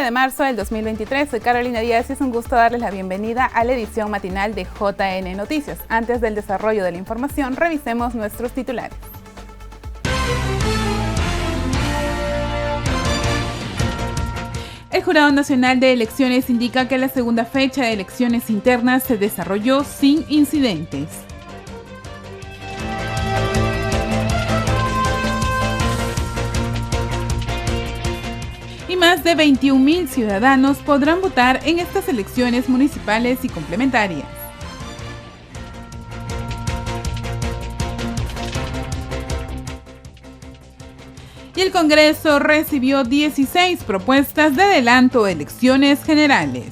de marzo del 2023, soy Carolina Díaz y es un gusto darles la bienvenida a la edición matinal de JN Noticias. Antes del desarrollo de la información, revisemos nuestros titulares. El Jurado Nacional de Elecciones indica que la segunda fecha de elecciones internas se desarrolló sin incidentes. Y más de 21.000 ciudadanos podrán votar en estas elecciones municipales y complementarias. Y el Congreso recibió 16 propuestas de adelanto de elecciones generales.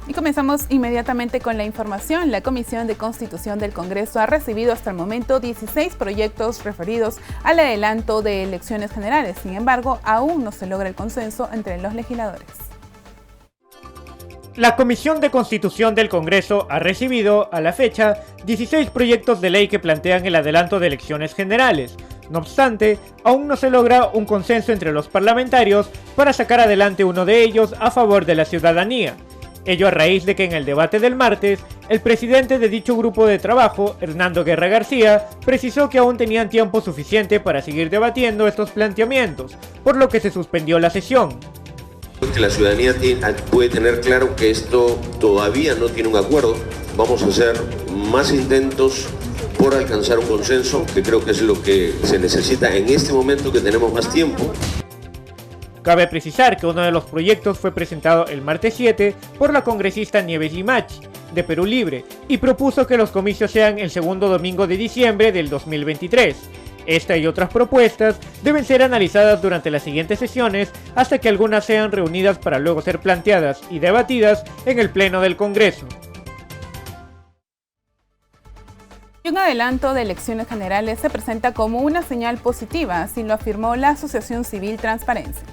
Y comenzamos inmediatamente con la información. La Comisión de Constitución del Congreso ha recibido hasta el momento 16 proyectos referidos al adelanto de elecciones generales. Sin embargo, aún no se logra el consenso entre los legisladores. La Comisión de Constitución del Congreso ha recibido, a la fecha, 16 proyectos de ley que plantean el adelanto de elecciones generales. No obstante, aún no se logra un consenso entre los parlamentarios para sacar adelante uno de ellos a favor de la ciudadanía. Ello a raíz de que en el debate del martes, el presidente de dicho grupo de trabajo, Hernando Guerra García, precisó que aún tenían tiempo suficiente para seguir debatiendo estos planteamientos, por lo que se suspendió la sesión. Que la ciudadanía puede tener claro que esto todavía no tiene un acuerdo. Vamos a hacer más intentos por alcanzar un consenso, que creo que es lo que se necesita en este momento que tenemos más tiempo. Cabe precisar que uno de los proyectos fue presentado el martes 7 por la congresista Nieves Limachi, de Perú Libre, y propuso que los comicios sean el segundo domingo de diciembre del 2023. Esta y otras propuestas deben ser analizadas durante las siguientes sesiones hasta que algunas sean reunidas para luego ser planteadas y debatidas en el Pleno del Congreso. Un adelanto de elecciones generales se presenta como una señal positiva, así lo afirmó la Asociación Civil Transparencia.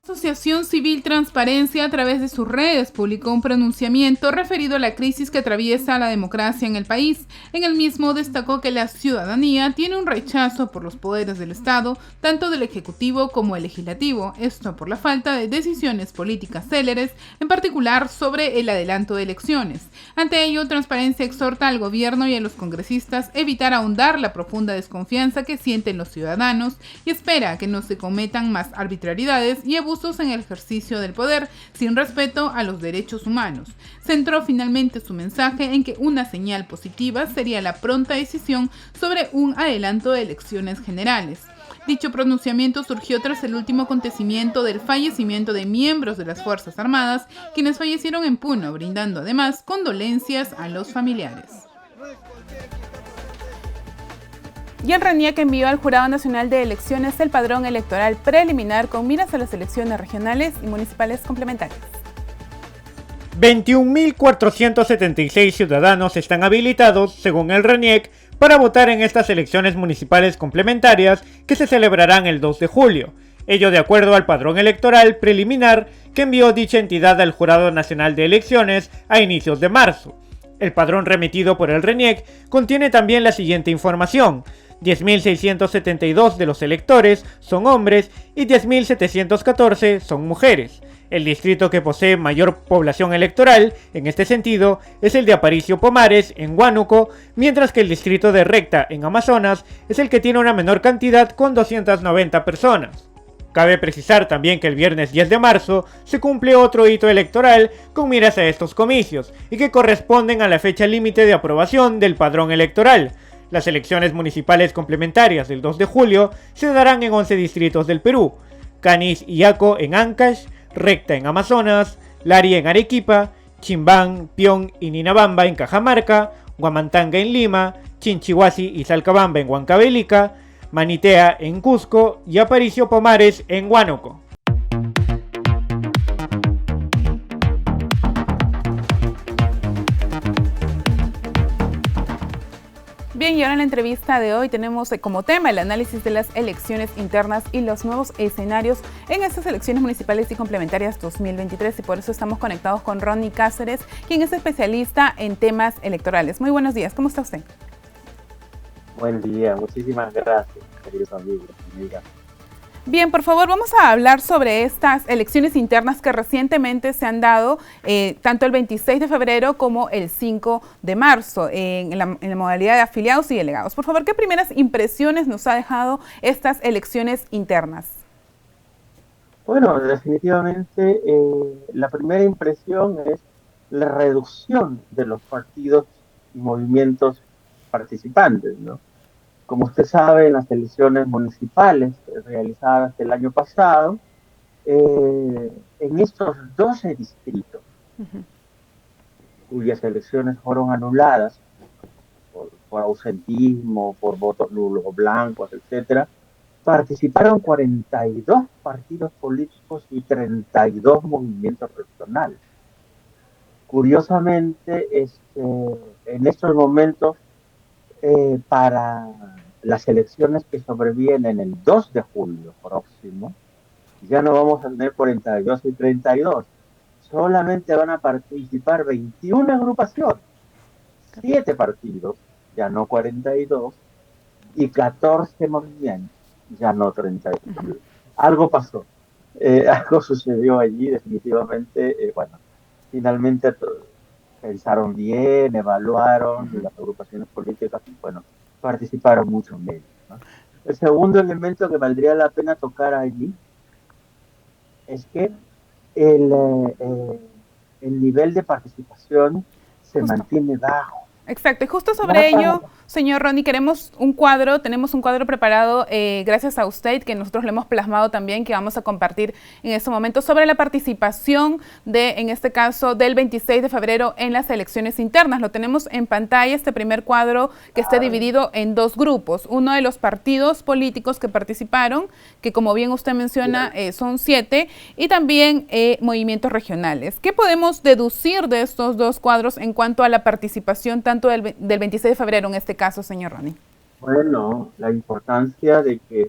La Asociación Civil Transparencia, a través de sus redes, publicó un pronunciamiento referido a la crisis que atraviesa la democracia en el país. En el mismo destacó que la ciudadanía tiene un rechazo por los poderes del Estado, tanto del Ejecutivo como el Legislativo, esto por la falta de decisiones políticas céleres, en particular sobre el adelanto de elecciones. Ante ello, Transparencia exhorta al gobierno y a los congresistas evitar ahondar la profunda desconfianza que sienten los ciudadanos y espera que no se cometan más arbitrariedades y abusos en el ejercicio del poder, sin respeto a los derechos humanos. Centró finalmente su mensaje en que una señal positiva sería la pronta decisión sobre un adelanto de elecciones generales. Dicho pronunciamiento surgió tras el último acontecimiento del fallecimiento de miembros de las Fuerzas Armadas, quienes fallecieron en Puno, brindando además condolencias a los familiares. Y el RENIEC envió al Jurado Nacional de Elecciones el padrón electoral preliminar con miras a las elecciones regionales y municipales complementarias. 21.476 ciudadanos están habilitados, según el RENIEC, para votar en estas elecciones municipales complementarias que se celebrarán el 2 de julio. Ello de acuerdo al padrón electoral preliminar que envió dicha entidad al Jurado Nacional de Elecciones a inicios de marzo. El padrón remitido por el RENIEC contiene también la siguiente información: 10.672 de los electores son hombres y 10.714 son mujeres. El distrito que posee mayor población electoral, en este sentido, es el de Aparicio Pomares, en Huánuco, mientras que el distrito de Recta, en Amazonas, es el que tiene una menor cantidad con 290 personas. Cabe precisar también que el viernes 10 de marzo se cumple otro hito electoral con miras a estos comicios y que corresponden a la fecha límite de aprobación del padrón electoral. Las elecciones municipales complementarias del 2 de julio se darán en 11 distritos del Perú: Canis y Yaco en Ancash, Recta en Amazonas, Lari en Arequipa, Chimbán, Pion y Ninabamba en Cajamarca, Huamantanga en Lima, Chinchihuasi y Salcabamba en Huancavelica, Manitea en Cusco y Aparicio Pomares en Huánuco. Bien, y ahora en la entrevista de hoy tenemos como tema el análisis de las elecciones internas y los nuevos escenarios en estas elecciones municipales y complementarias 2023, y por eso estamos conectados con Ronnie Cáceres, quien es especialista en temas electorales. Muy buenos días, ¿cómo está usted? Buen día, muchísimas gracias, queridos amigos, amigas. Bien, por favor, vamos a hablar sobre estas elecciones internas que recientemente se han dado, tanto el 26 de febrero como el 5 de marzo, en la modalidad de afiliados y delegados. Por favor, ¿qué primeras impresiones nos ha dejado estas elecciones internas? Bueno, definitivamente la primera impresión es la reducción de los partidos y movimientos participantes, ¿no? Como usted sabe, en las elecciones municipales realizadas el año pasado, en estos 12 distritos, cuyas elecciones fueron anuladas por ausentismo, por votos nulos o blancos, etcétera, participaron 42 partidos políticos y 32 movimientos regionales. Curiosamente, en estos momentos, para las elecciones que sobrevienen el 2 de julio próximo, ya no vamos a tener 42 y 32. Solamente van a participar 21 agrupaciones, 7 partidos, ya no 42, y 14 movimientos, ya no 32. Algo pasó, algo sucedió allí definitivamente. Bueno, finalmente pensaron bien, evaluaron, y las agrupaciones políticas, bueno, participaron mucho menos, ¿no? El segundo elemento que valdría la pena tocar allí es que el, eh, eh, el nivel de participación se Justo. mantiene bajo. Exacto, y justo sobre Baja. ello, señor Ronnie, tenemos un cuadro preparado gracias a usted, que nosotros lo hemos plasmado también, que vamos a compartir en este momento, sobre la participación en este caso, del 26 de febrero en las elecciones internas. Lo tenemos en pantalla, este primer cuadro que está dividido en dos grupos. Uno de los partidos políticos que participaron, que como bien usted menciona, son 7, y también movimientos regionales. ¿Qué podemos deducir de estos dos cuadros en cuanto a la participación tanto del 26 de febrero en este caso, señor Ronnie? Bueno, la importancia de que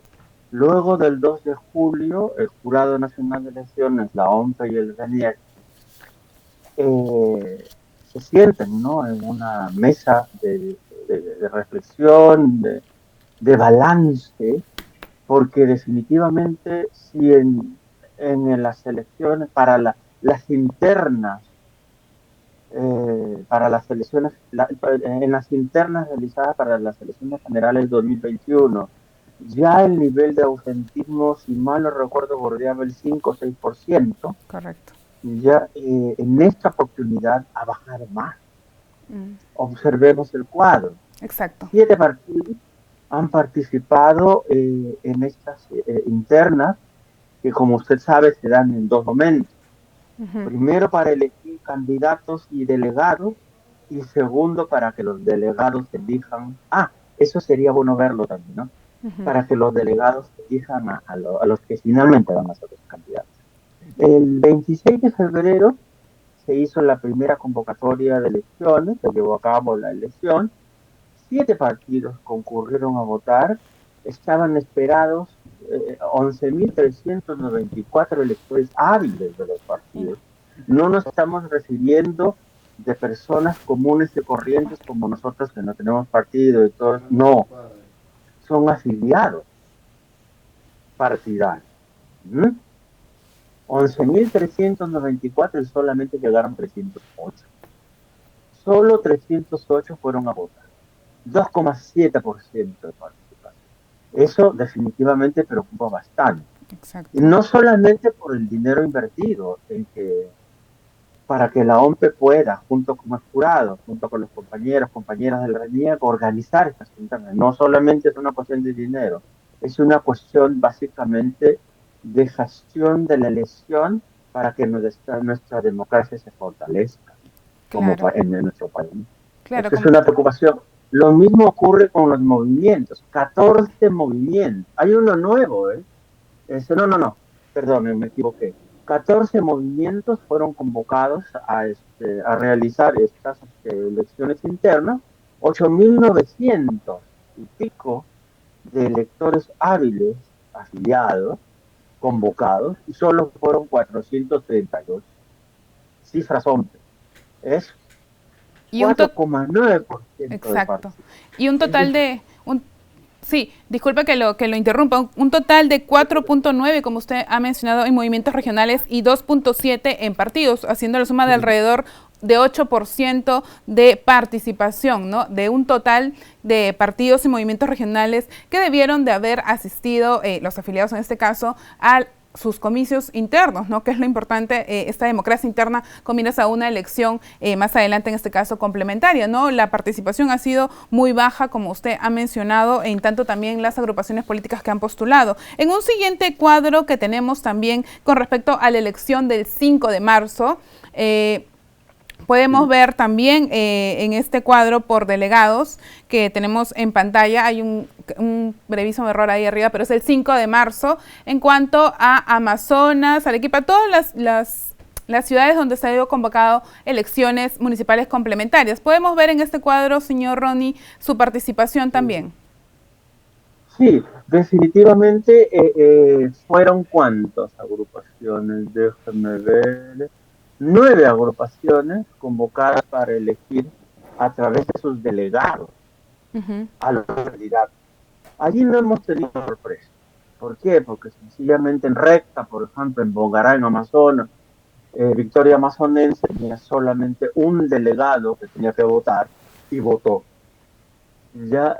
luego del 2 de julio, el Jurado Nacional de Elecciones, la OMPE y el RENIEC, se sienten, ¿no?, en una mesa de reflexión, de balance, porque definitivamente si en las elecciones, las internas, para las elecciones, en las internas realizadas para las elecciones generales 2021, ya el nivel de ausentismo, si mal no recuerdo, bordeaba el 5 o 6%. Correcto. Ya en esta oportunidad a bajar más. Observemos el cuadro. Exacto. 7 partidos han participado en estas internas, que como usted sabe se dan en dos momentos. Primero para elegir candidatos y delegados, y segundo para que los delegados elijan, eso sería bueno verlo también, ¿no? Para que los delegados elijan a los que finalmente van a ser los candidatos. El 26 de febrero se hizo la primera convocatoria de elecciones, se llevó a cabo la elección, 7 partidos concurrieron a votar, estaban esperados 11.394 electores hábiles de los partidos. No nos estamos refiriendo de personas comunes y corrientes como nosotros que no tenemos partido y todos, no, son afiliados partidarios. 11.394 y solamente llegaron 308. Solo 308 fueron a votar. 2,7% de participación. Eso definitivamente preocupa bastante. Exacto. Y no solamente por el dinero invertido para que la OMPE pueda, junto con el jurado, junto con los compañeras del RENIEC, organizar estas internas. No solamente es una cuestión de dinero, es una cuestión básicamente de gestión de la elección para que nuestra democracia se fortalezca, claro, como en nuestro país. Claro, es una preocupación. Lo mismo ocurre con los movimientos. 14 movimientos. Hay uno nuevo, perdón, me equivoqué. 14 movimientos fueron convocados a realizar estas elecciones internas. 8.900 y pico de electores hábiles, afiliados, convocados, y solo fueron 438. Cifras hombres. Es Y 4,9%. Exacto. Y un total de... Sí, disculpe que lo interrumpa, un total de 4.9, como usted ha mencionado, en movimientos regionales y 2.7 en partidos, haciendo la suma de alrededor de 8% de participación, ¿no? De un total de partidos y movimientos regionales que debieron de haber asistido, los afiliados en este caso, a sus comicios internos, ¿no? Que es lo importante, esta democracia interna con miras a una elección más adelante, en este caso complementaria, ¿no? La participación ha sido muy baja, como usted ha mencionado, en tanto también las agrupaciones políticas que han postulado. En un siguiente cuadro que tenemos también con respecto a la elección del 5 de marzo, podemos ver también en este cuadro por delegados que tenemos en pantalla, hay un brevísimo error ahí arriba, pero es el 5 de marzo, en cuanto a Amazonas, Arequipa, todas las ciudades donde se ha ido convocado elecciones municipales complementarias. Podemos ver en este cuadro, señor Ronnie, su participación también. Sí, definitivamente fueron ¿cuántas agrupaciones? Déjame ver. 9 agrupaciones convocadas para elegir a través de sus delegados a los candidatos. Allí no hemos tenido sorpresa. ¿Por qué? Porque sencillamente en recta, por ejemplo, en Bongará, en Amazonas, Victoria Amazonense tenía solamente un delegado que tenía que votar y votó. Ya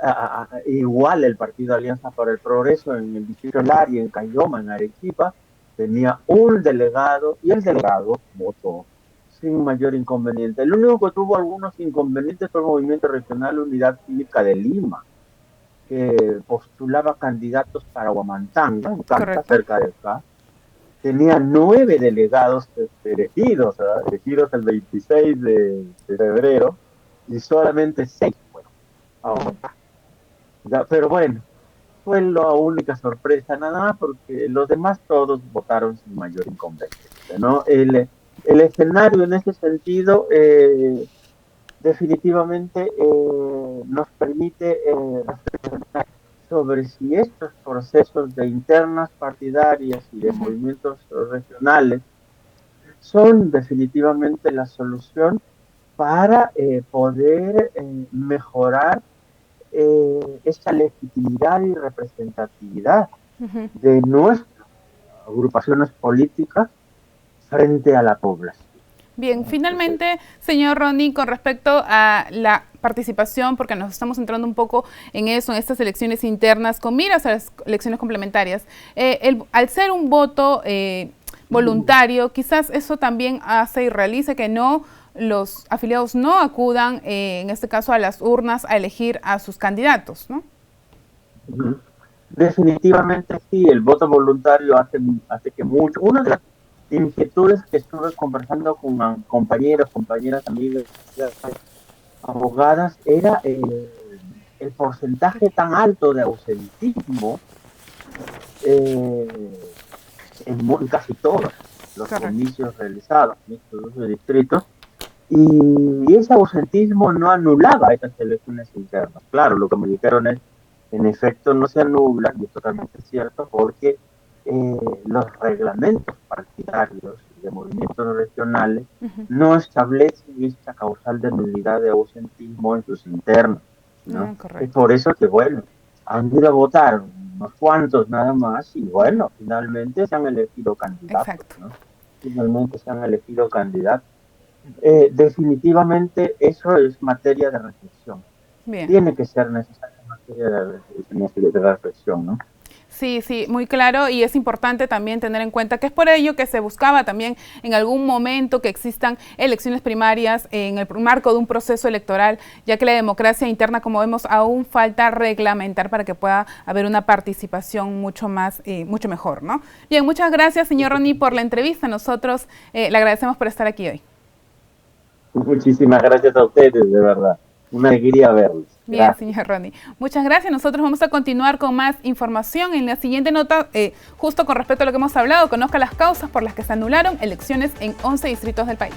igual el partido Alianza para el Progreso en el distrito Lari, en Cayoma, en Arequipa, tenía un delegado y el delegado votó sin mayor inconveniente. El único que tuvo algunos inconvenientes fue el Movimiento Regional Unidad Cívica de Lima, que postulaba candidatos para Huamantanga, en Canta, cerca de acá. Tenía 9 delegados elegidos el 26 de febrero, y solamente 6 fueron a Huamantanga. Pero bueno, fue la única sorpresa, nada más, porque los demás todos votaron sin mayor inconveniente, ¿no? El escenario en ese sentido definitivamente nos permite reflexionar sobre si estos procesos de internas partidarias y de movimientos regionales son definitivamente la solución para poder mejorar esta legitimidad y representatividad de nuestras agrupaciones políticas frente a la población. Bien, finalmente, señor Ronnie, con respecto a la participación, porque nos estamos entrando un poco en eso, en estas elecciones internas, con miras a las elecciones complementarias, al ser un voto voluntario, quizás eso también hace y realice que los afiliados no acudan, en este caso, a las urnas a elegir a sus candidatos, ¿no? Definitivamente sí, el voto voluntario hace que mucho. Una de las inquietudes que estuve conversando con compañeras, amigas, abogadas, era el porcentaje tan alto de ausentismo en casi todos los comicios realizados en estos 12 distritos. Y ese ausentismo no anulaba estas elecciones internas. Claro, lo que me dijeron es, en efecto, no se anulan, y es totalmente cierto, porque los reglamentos partidarios de movimientos regionales no establecen esta causal de nulidad de ausentismo en sus internos, ¿no? Es por eso que, bueno, han ido a votar unos cuantos nada más y, bueno, finalmente se han elegido candidatos, ¿no? Finalmente se han elegido candidatos. Definitivamente eso es materia de reflexión. Bien. Tiene que ser necesaria materia de reflexión, ¿no? Sí, muy claro, y es importante también tener en cuenta que es por ello que se buscaba también en algún momento que existan elecciones primarias en el marco de un proceso electoral, ya que la democracia interna, como vemos, aún falta reglamentar para que pueda haber una participación mucho mejor, ¿no? Bien, muchas gracias, señor Ronnie, por la entrevista. Nosotros le agradecemos por estar aquí hoy. Muchísimas gracias a ustedes, de verdad. Una alegría verlos. Bien, señor Ronnie. Muchas gracias. Nosotros vamos a continuar con más información. En la siguiente nota, justo con respecto a lo que hemos hablado, conozca las causas por las que se anularon elecciones en 11 distritos del país.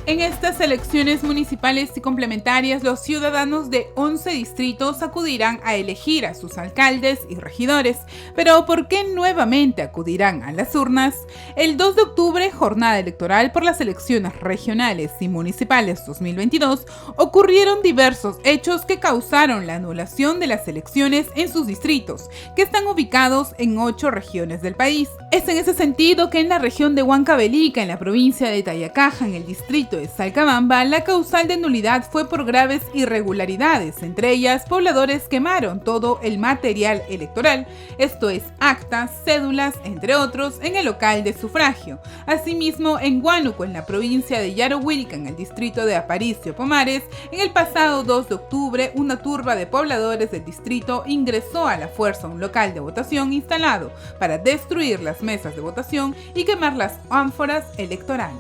En estas elecciones municipales y complementarias, los ciudadanos de 11 distritos acudirán a elegir a sus alcaldes y regidores. Pero ¿por qué nuevamente acudirán a las urnas? El 2 de octubre, jornada electoral por las elecciones regionales y municipales 2022, ocurrieron diversos hechos que causaron la anulación de las elecciones en sus distritos, que están ubicados en 8 regiones del país. Es en ese sentido que en la región de Huancavelica, en la provincia de Tayacaja, en el distrito de Salcabamba, la causal de nulidad fue por graves irregularidades, entre ellas pobladores quemaron todo el material electoral, esto es actas, cédulas, entre otros, en el local de sufragio. Asimismo, en Huánuco, en la provincia de Yarohuilca, en el distrito de Aparicio Pomares, en el pasado 2 de octubre, una turba de pobladores del distrito ingresó a la fuerza a un local de votación instalado para destruir las mesas de votación y quemar las ánforas electorales.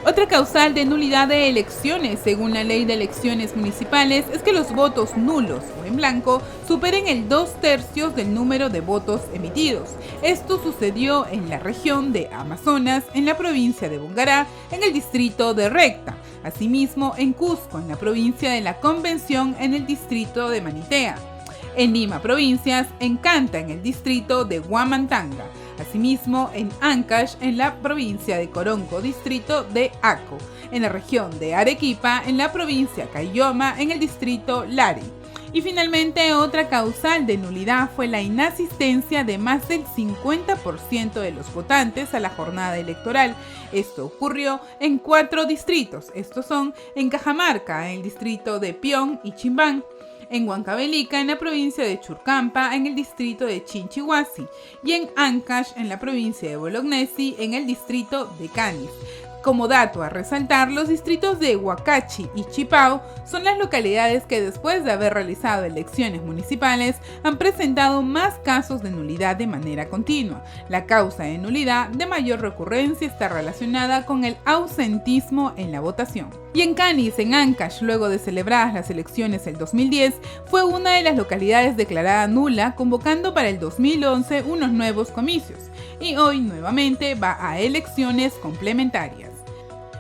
Otra causal de nulidad de elecciones, según la Ley de Elecciones Municipales, es que los votos nulos o en blanco superen el 2/3 del número de votos emitidos. Esto sucedió en la región de Amazonas, en la provincia de Bungará, en el distrito de Recta. Asimismo, en Cusco, en la provincia de La Convención, en el distrito de Manitea. En Lima, provincias, en Canta, en el distrito de Huamantanga. Asimismo, en Ancash, en la provincia de Coronco, distrito de Aco. En la región de Arequipa, en la provincia Caylloma, en el distrito Lari. Y finalmente, otra causal de nulidad fue la inasistencia de más del 50% de los votantes a la jornada electoral. Esto ocurrió en 4 distritos. Estos son en Cajamarca, en el distrito de Pion y Chimbán. En Huancavelica, en la provincia de Churcampa, en el distrito de Chinchihuasi, y en Ancash, en la provincia de Bolognesi, en el distrito de Canis. Como dato a resaltar, los distritos de Huacachi y Chipao son las localidades que después de haber realizado elecciones municipales han presentado más casos de nulidad de manera continua. La causa de nulidad de mayor recurrencia está relacionada con el ausentismo en la votación. Y en Canis, en Ancash, luego de celebradas las elecciones el 2010, fue una de las localidades declarada nula, convocando para el 2011 unos nuevos comicios. Y hoy nuevamente va a elecciones complementarias.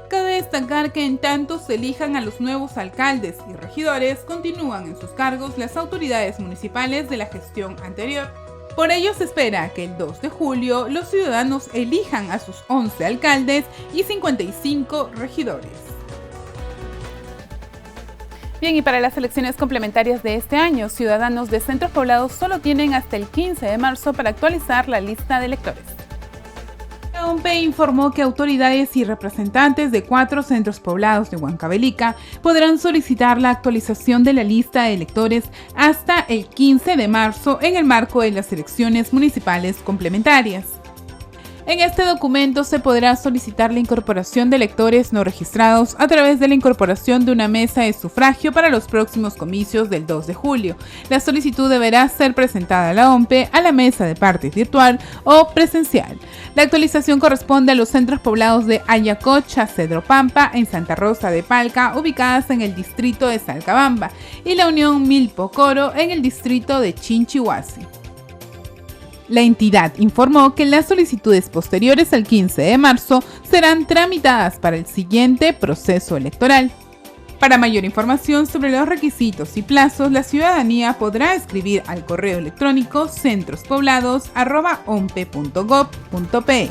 Cabe destacar que en tanto se elijan a los nuevos alcaldes y regidores, continúan en sus cargos las autoridades municipales de la gestión anterior. Por ello se espera que el 2 de julio los ciudadanos elijan a sus 11 alcaldes y 55 regidores. Bien, y para las elecciones complementarias de este año, ciudadanos de centros poblados solo tienen hasta el 15 de marzo para actualizar la lista de electores. La OMPE informó que autoridades y representantes de 4 centros poblados de Huancavelica podrán solicitar la actualización de la lista de electores hasta el 15 de marzo en el marco de las elecciones municipales complementarias. En este documento se podrá solicitar la incorporación de electores no registrados a través de la incorporación de una mesa de sufragio para los próximos comicios del 2 de julio. La solicitud deberá ser presentada a la OMPE, a la mesa de partes virtual o presencial. La actualización corresponde a los centros poblados de Ayacocha, Cedro Pampa, en Santa Rosa de Palca, ubicadas en el distrito de Salcabamba, y la Unión Milpo Coro, en el distrito de Chinchihuasi. La entidad informó que las solicitudes posteriores al 15 de marzo serán tramitadas para el siguiente proceso electoral. Para mayor información sobre los requisitos y plazos, la ciudadanía podrá escribir al correo electrónico centrospoblados@ompe.gov.pe.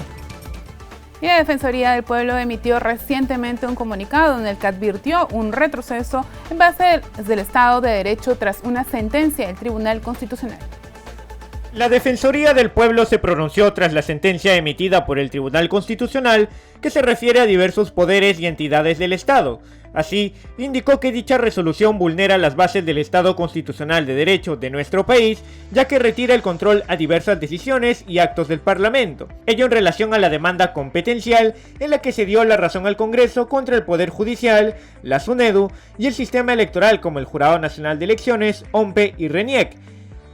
Y la Defensoría del Pueblo emitió recientemente un comunicado en el que advirtió un retroceso en base del Estado de Derecho tras una sentencia del Tribunal Constitucional. La Defensoría del Pueblo se pronunció tras la sentencia emitida por el Tribunal Constitucional que se refiere a diversos poderes y entidades del Estado. Así, indicó que dicha resolución vulnera las bases del Estado constitucional de derecho de nuestro país, ya que retira el control a diversas decisiones y actos del Parlamento. Ello en relación a la demanda competencial en la que se dio la razón al Congreso contra el Poder Judicial, la SUNEDU y el sistema electoral como el Jurado Nacional de Elecciones, OMPE y RENIEC.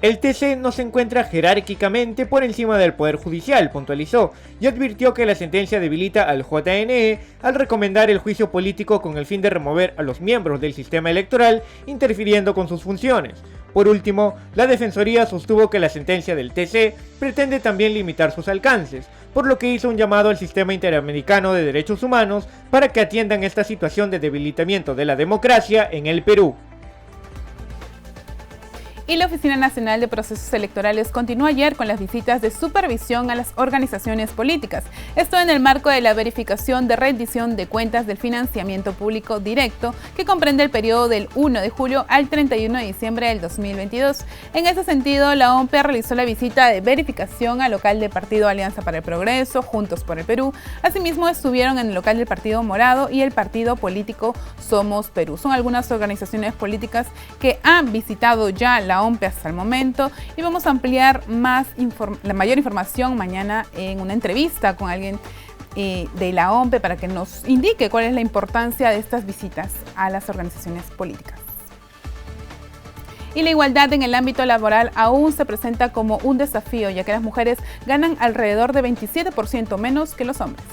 El TC no se encuentra jerárquicamente por encima del Poder Judicial, puntualizó, y advirtió que la sentencia debilita al JNE al recomendar el juicio político con el fin de remover a los miembros del sistema electoral, interfiriendo con sus funciones. Por último, la Defensoría sostuvo que la sentencia del TC pretende también limitar sus alcances, por lo que hizo un llamado al Sistema Interamericano de Derechos Humanos para que atiendan esta situación de debilitamiento de la democracia en el Perú. Y la Oficina Nacional de Procesos Electorales continuó ayer con las visitas de supervisión a las organizaciones políticas. Esto en el marco de la verificación de rendición de cuentas del financiamiento público directo, que comprende el periodo del 1 de julio al 31 de diciembre del 2022. En ese sentido, la OMPE realizó la visita de verificación al local del Partido Alianza para el Progreso, Juntos por el Perú. Asimismo, estuvieron en el local del Partido Morado y el partido político Somos Perú. Son algunas organizaciones políticas que han visitado ya la OMPE hasta el momento, y vamos a ampliar la mayor información mañana en una entrevista con alguien de la OMPE para que nos indique cuál es la importancia de estas visitas a las organizaciones políticas. Y la igualdad en el ámbito laboral aún se presenta como un desafío, ya que las mujeres ganan alrededor de 27% menos que los hombres.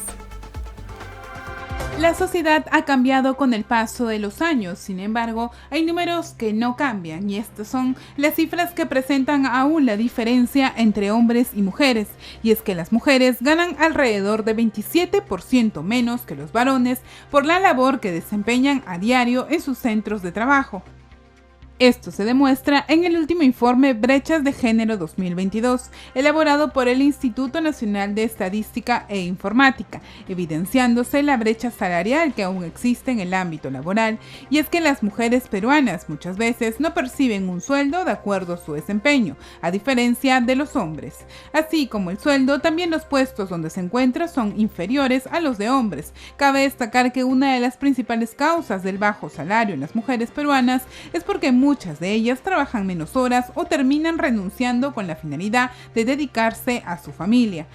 La sociedad ha cambiado con el paso de los años, sin embargo, hay números que no cambian, y estas son las cifras que presentan aún la diferencia entre hombres y mujeres, y es que las mujeres ganan alrededor de 27% menos que los varones por la labor que desempeñan a diario en sus centros de trabajo. Esto se demuestra en el último informe Brechas de Género 2022, elaborado por el Instituto Nacional de Estadística e Informática, evidenciándose la brecha salarial que aún existe en el ámbito laboral, y es que las mujeres peruanas muchas veces no perciben un sueldo de acuerdo a su desempeño, a diferencia de los hombres. Así como el sueldo, también los puestos donde se encuentran son inferiores a los de hombres. Cabe destacar que una de las principales causas del bajo salario en las mujeres peruanas es porque muchas de ellas trabajan menos horas o terminan renunciando con la finalidad de dedicarse a su familia.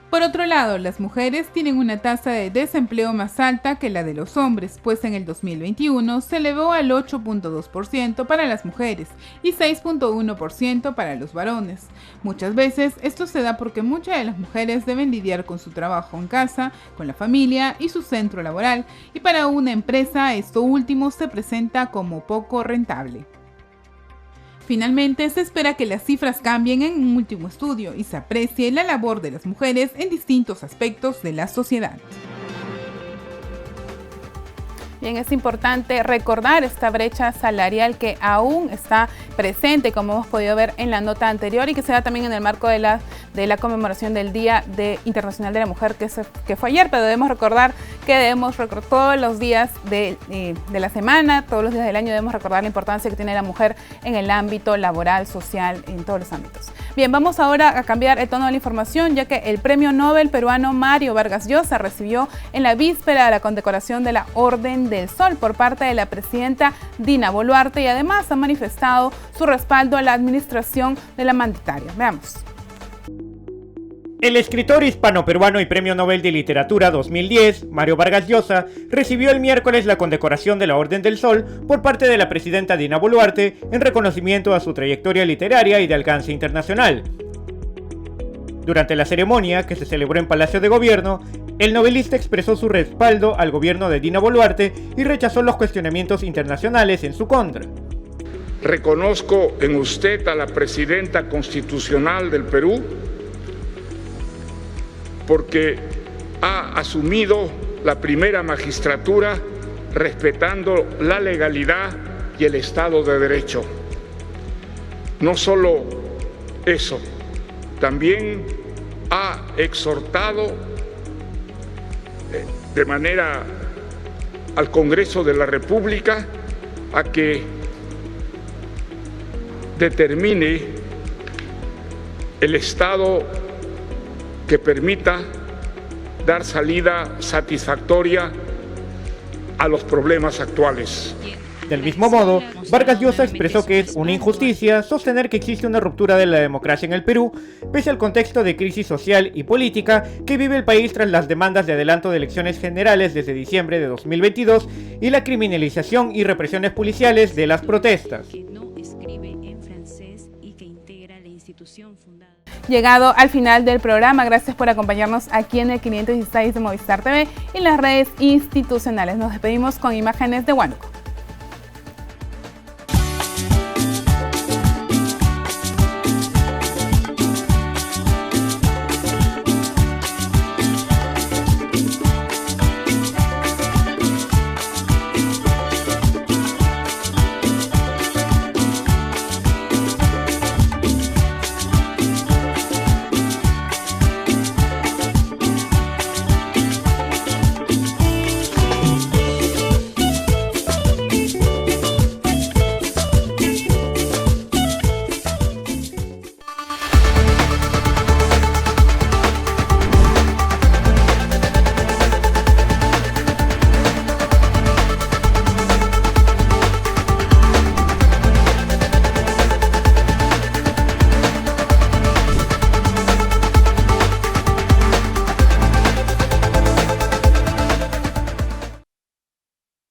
Por otro lado, las mujeres tienen una tasa de desempleo más alta que la de los hombres, pues en el 2021 se elevó al 8.2% para las mujeres y 6.1% para los varones. Muchas veces esto se da porque muchas de las mujeres deben lidiar con su trabajo en casa, con la familia y su centro laboral, y para una empresa esto último se presenta como poco rentable. Finalmente, se espera que las cifras cambien en un último estudio y se aprecie la labor de las mujeres en distintos aspectos de la sociedad. Bien, es importante recordar esta brecha salarial que aún está presente, como hemos podido ver en la nota anterior, y que se da también en el marco de la conmemoración del Día Internacional de la Mujer que fue ayer, pero debemos recordar que debemos recordar todos los días de la semana, todos los días del año debemos recordar la importancia que tiene la mujer en el ámbito laboral, social, en todos los ámbitos. Bien, vamos ahora a cambiar el tono de la información, ya que el Premio Nobel peruano Mario Vargas Llosa recibió en la víspera de la condecoración de la Orden del Sol por parte de la presidenta Dina Boluarte, y además ha manifestado su respaldo a la administración de la mandataria. Veamos. El escritor hispano-peruano y Premio Nobel de Literatura 2010, Mario Vargas Llosa, recibió el miércoles la condecoración de la Orden del Sol por parte de la presidenta Dina Boluarte en reconocimiento a su trayectoria literaria y de alcance internacional. Durante la ceremonia, que se celebró en Palacio de Gobierno, el novelista expresó su respaldo al gobierno de Dina Boluarte y rechazó los cuestionamientos internacionales en su contra. Reconozco en usted a la presidenta constitucional del Perú porque ha asumido la primera magistratura respetando la legalidad y el Estado de Derecho. No solo eso, también ha exhortado de manera al Congreso de la República a que determine el estado que permita dar salida satisfactoria a los problemas actuales. Del mismo modo, Vargas Llosa expresó que es una injusticia sostener que existe una ruptura de la democracia en el Perú, pese al contexto de crisis social y política que vive el país tras las demandas de adelanto de elecciones generales desde diciembre de 2022 y la criminalización y represiones policiales de las protestas. institución fundada. Llegado al final del programa, gracias por acompañarnos aquí en el 516 de Movistar TV y las redes institucionales. Nos despedimos con imágenes de Huánuco.